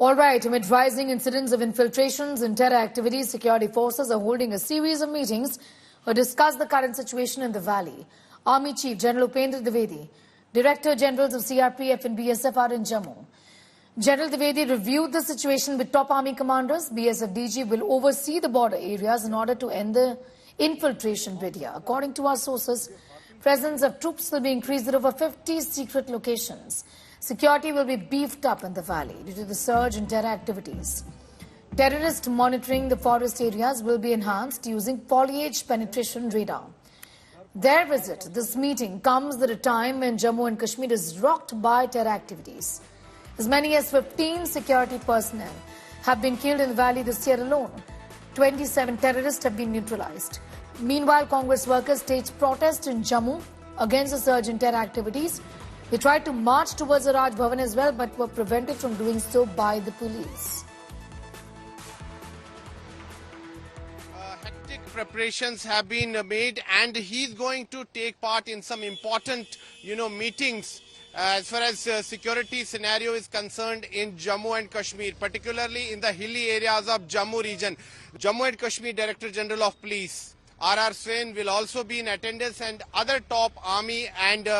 All right, amid rising incidents of infiltrations and terror activities, security forces are holding a series of meetings to discuss the current situation in the valley. Army Chief General Upendra Dwivedi, Director Generals of CRPF and BSF are in Jammu. General Dwivedi reviewed the situation with top army commanders. BSF DG will oversee the border areas in order to end the infiltration video. According to our sources, presence of troops will be increased at over 50 secret locations. Security will be beefed up in the valley due to the surge in terror activities. Terrorist monitoring the forest areas will be enhanced using foliage penetration radar. Their visit, this meeting, comes at a time when Jammu and Kashmir is rocked by terror activities. As many as 15 security personnel have been killed in the valley this year alone. 27 terrorists have been neutralized. Meanwhile, Congress workers staged protest in Jammu against the surge in terror activities. They tried to march towards the Raj Bhavan as well, but were prevented from doing so by the police. Hectic preparations have been made, and he's going to take part in some important, meetings as far as security scenario is concerned in Jammu and Kashmir, particularly in the hilly areas of Jammu region. Jammu and Kashmir Director General of Police, R.R. Swain, will also be in attendance, and other top army and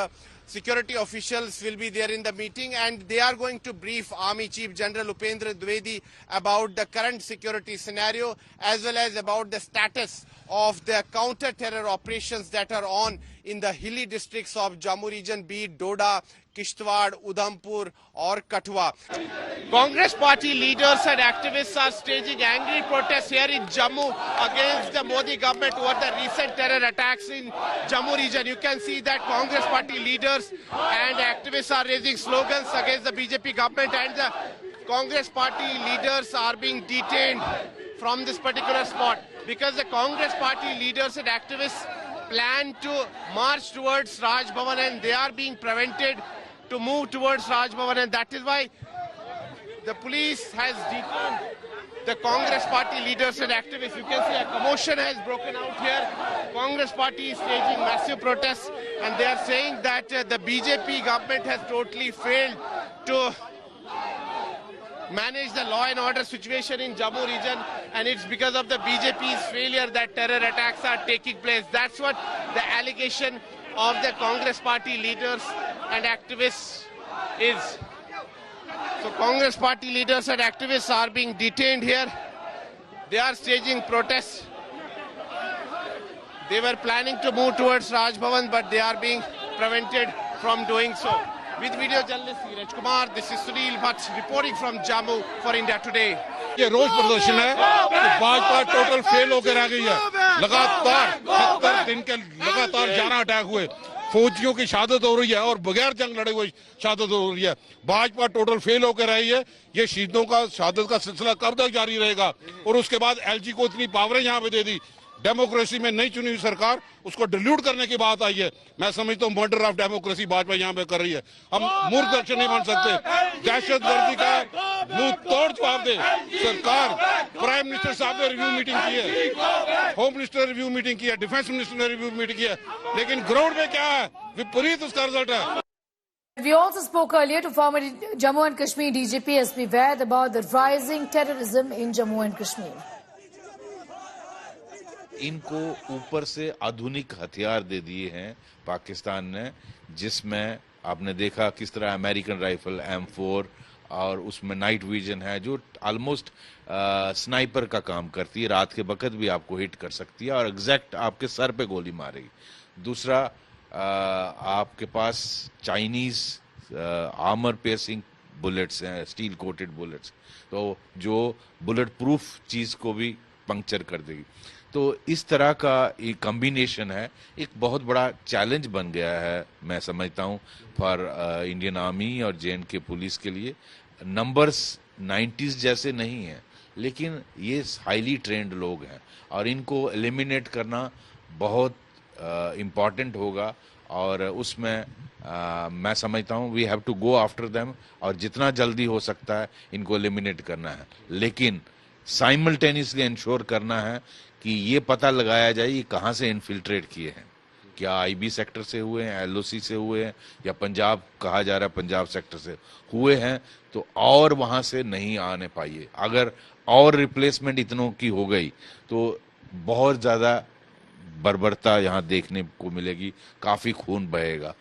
security officials will be there in the meeting, and they are going to brief Army Chief General Upendra Dwivedi about the current security scenario as well as about the status of the counter-terror operations that are on in the hilly districts of Jammu region, be it Doda, Kishtwar, Udhampur or Kathua. Congress party leaders and activists are staging angry protests here in Jammu against the Modi government over the recent terror attacks in Jammu region. You can see that Congress party leaders and activists are raising slogans against the BJP government, and the Congress party leaders are being detained from this particular spot because the Congress party leaders and activists plan to march towards Raj Bhavan, and they are being prevented to move towards Raj Bhavan, and that is why the police has detained the Congress party leaders and activists. You can see a commotion has broken out here. Congress party is staging massive protests, and they are saying that the BJP government has totally failed to manage the law and order situation in Jammu region, and it's because of the BJP's failure that terror attacks are taking place. That's what the allegation of the Congress party leaders and activists is. So Congress party leaders and activists are being detained here. They are staging protests. They were planning to move towards Raj Bhavan, but they are being prevented from doing so. With video journalist Neeraj Kumar, this is Sunil Bhatt reporting from Jammu for India Today. ये रोज प्रदर्शन है तो Bhajpa total fail होकर रह गई है। लगातार 70 दिन के लगातार 11 अटैक हुए, फौजियों की शहादत हो रही है और बगैर जंग लड़े हुए शहादत हो रही है। भाजपा टोटल फेल होकर रही है। ये शहीदों का शहादत का सिलसिला कब तक जारी रहेगा? और उसके बाद एलजी को इतनी पावरें यहाँ पे दे दी। डेमोक्रेसी में नई चुनी हुई सरकार उसको डिल्यूट करने की बात आई है। मैं समझता हूँ मर्डर ऑफ डेमोक्रेसी भाजपा यहाँ पे कर रही है। हम मूर्ख दर्शक नहीं बन सकते। दहशतगर्दी का मुंह तोड़ जवाब दे सरकार। प्राइम मिनिस्टर साहब ने रिव्यू मीटिंग की है, होम मिनिस्टर ने रिव्यू मीटिंग की है, डिफेंस मिनिस्टर ने रिव्यू मीटिंग की है, लेकिन ग्राउंड में क्या है? विपरीत उसका रिजल्ट है। We also spoke earlier to former Jammu and Kashmir DGP SP Vaid about the rising terrorism in Jammu and Kashmir. इनको ऊपर से आधुनिक हथियार दे दिए हैं पाकिस्तान ने, जिसमें आपने देखा किस तरह अमेरिकन राइफल M4 और उसमें नाइट विजन है जो ऑलमोस्ट स्नाइपर का काम करती है। रात के वक्त भी आपको हिट कर सकती है और एग्जैक्ट आपके सर पे गोली मारेगी। दूसरा, आपके पास चाइनीज आर्मर पेसिंग बुलेट्स हैं, स्टील कोटेड बुलेट्स, तो जो बुलेट प्रूफ चीज को भी पंक्चर कर देगी। तो इस तरह का एक कॉम्बिनेशन है, एक बहुत बड़ा चैलेंज बन गया है मैं समझता हूँ फॉर इंडियन आर्मी और JNK पुलिस के लिए। नंबर्स 90s जैसे नहीं हैं, लेकिन ये हाईली ट्रेंड लोग हैं और इनको एलिमिनेट करना बहुत इम्पॉर्टेंट होगा और उसमें मैं समझता हूँ we have to go after them और जितना जल्दी हो सकता है इनको एलिमिनेट करना है, लेकिन साइमल्टेनियसली इंश्योर करना है कि ये पता लगाया जाए ये कहाँ से इन्फिल्ट्रेट किए हैं, क्या आईबी सेक्टर से हुए हैं, एलओसी से हुए हैं, या पंजाब कहा जा रहा है पंजाब सेक्टर से हुए हैं, तो और वहां से नहीं आने पाइए। अगर और रिप्लेसमेंट इतनों की हो गई तो बहुत ज्यादा बर्बरता यहाँ देखने को मिलेगी, काफी खून बहेगा।